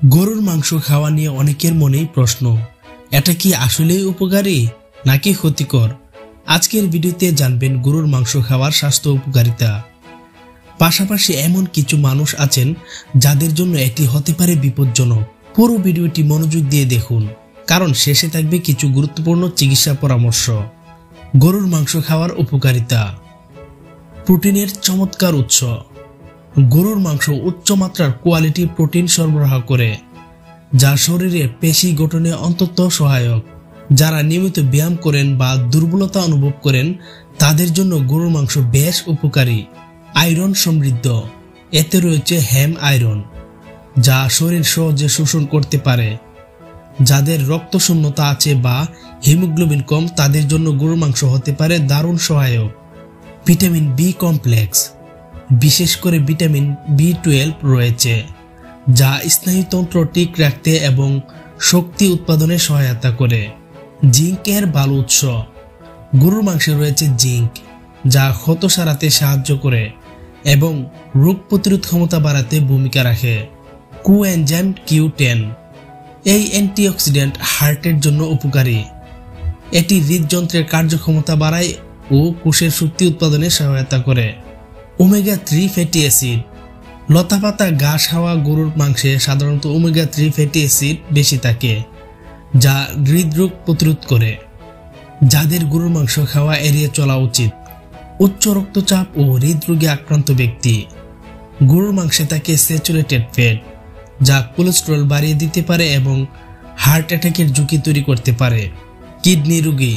গরুর মাংস খাওয়া নিয়ে অনেকের মনেই প্রশ্ন, এটা কি আসলেই উপকারী নাকি ক্ষতিকর? আজকের ভিডিওতে জানবেন গরুর মাংস খাওয়ার স্বাস্থ্য উপকারিতা। পাশাপাশি এমন কিছু মানুষ আছেন যাদের জন্য এটি হতে পারে বিপজ্জনক। পুরো ভিডিওটি মনোযোগ দিয়ে দেখুন, কারণ শেষে থাকবে কিছু গুরুত্বপূর্ণ চিকিৎসা পরামর্শ। গরুর মাংস খাওয়ার উপকারিতা। প্রোটিনের চমৎকার উৎস। গরুর মাংস উচ্চমাত্রার কোয়ালিটি প্রোটিন সরবরাহ করে, যা শরীরে পেশি গঠনে অত্যন্ত সহায়ক। যারা নিয়মিত ব্যায়াম করেন বা দুর্বলতা অনুভব করেন তাদের জন্য গরুর মাংস বেশ উপকারী। আয়রন সমৃদ্ধ। এতে রয়েছে হেম আয়রন, যা শরীর সহজে শোষণ করতে পারে। যাদের রক্ত শূন্যতা আছে বা হিমোগ্লোবিন কম তাদের জন্য গরুর মাংস হতে পারে দারুণ সহায়ক। Vitamin B complex. বিশেষ করে ভিটামিন B12 রয়েছে, যা স্নায়ুতন্ত্র ঠিক রাখতে এবং শক্তি উৎপাদনে সহায়তা করে। জিঙ্কের ভালো উৎস। গরুর মাংসে রয়েছে জিঙ্ক, যা ক্ষত সারাতে সাহায্য করে এবং রোগ প্রতিরোধ ক্ষমতা বাড়াতে ভূমিকা রাখে। Coenzyme Q10। এই অ্যান্টিঅক্সিডেন্ট হার্টের জন্য উপকারী। এটি হৃদযন্ত্রের কার্যক্ষমতা বাড়ায় ও কোষের শক্তি উৎপাদনে সহায়তা করে। Omega 3 fatty acid. লতাপাতা ঘাস খাওয়া গরুর মাংসে সাধারণত ওমেগা 3 ফ্যাটি অ্যাসিড বেশি থাকে, যা হৃদরোগ প্রতিরোধ করে। যাদের গরুর মাংস খাওয়া এড়িয়ে চলা উচিত। উচ্চ রক্তচাপ ও হৃদরোগে আক্রান্ত ব্যক্তি। গরুর মাংসে থাকে স্যাচুরেটেড ফ্যাট, যা কোলেস্টেরল বাড়িয়ে দিতে পারে এবং হার্ট অ্যাটাকের ঝুঁকি তৈরি করতে পারে। কিডনি রোগী।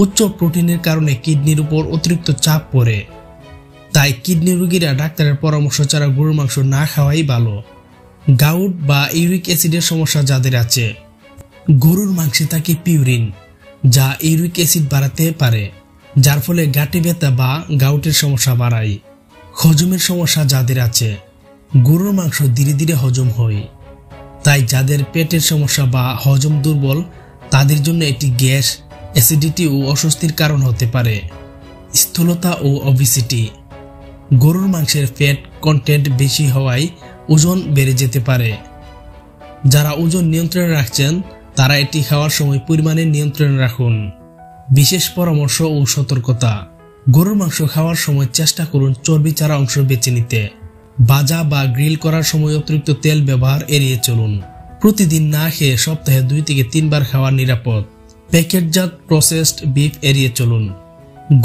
উচ্চ প্রোটিনের কারণে কিডনির উপর অতিরিক্ত চাপ পড়ে, তাই কিডনি রোগীরা ডাক্তারের পরামর্শ ছাড়া গরুর মাংস না খাওয়াই ভালো। গাউট বা ইউরিক অ্যাসিডের সমস্যা যাদের আছে। গরুর মাংসে থাকে পিউরিন, যা ইউরিক অ্যাসিড বাড়াতে পারে, যার ফলে গাঁটে ব্যথা বা গাউটের সমস্যা বাড়ায়। হজমের সমস্যা যাদের আছে। গরুর মাংস ধীরে ধীরে হজম হয়, তাই যাদের পেটের সমস্যা বা হজম দুর্বল তাদের জন্য এটি গ্যাস, অ্যাসিডিটি ও অস্বস্তির কারণ হতে পারে। স্থূলতা ও ওবেসিটি। গরুর মাংসের ফ্যাট কন্টেন্ট বেশি হওয়ায় ওজন বেড়ে যেতে পারে। যারা ওজন নিয়ন্ত্রণে রাখছেন তারা এটি খাওয়ার সময় পরিমাণে নিয়ন্ত্রণে রাখুন। বিশেষ পরামর্শ ও সতর্কতা। গরুর মাংস খাওয়ার সময় চেষ্টা করুন চর্বি ছাড়া অংশ বেছে নিতে। ভাজা বা গ্রিল করার সময় অতিরিক্ত তেল ব্যবহার এড়িয়ে চলুন। প্রতিদিন না খেয়ে সপ্তাহে 2 থেকে 3 বার খাওয়া নিরাপদ। প্যাকেটজাত প্রসেসড বিফ এড়িয়ে চলুন।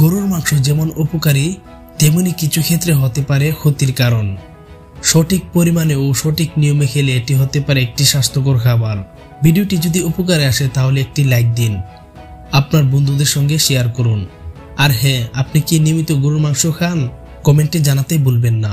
গরুর মাংস যেমন উপকারী তেমনি কিছু ক্ষেত্রে হতে পারে ক্ষতির কারণ। সঠিক পরিমাণে ও সঠিক নিয়মে খেলে এটি হতে পারে একটি স্বাস্থ্যকর খাবার। ভিডিওটি যদি উপকারে আসে তাহলে একটি লাইক দিন, আপনার বন্ধুদের সঙ্গে শেয়ার করুন। আর হ্যাঁ, আপনি কি নিয়মিত গরুর মাংস খান? কমেন্টে জানাতে ভুলবেন না।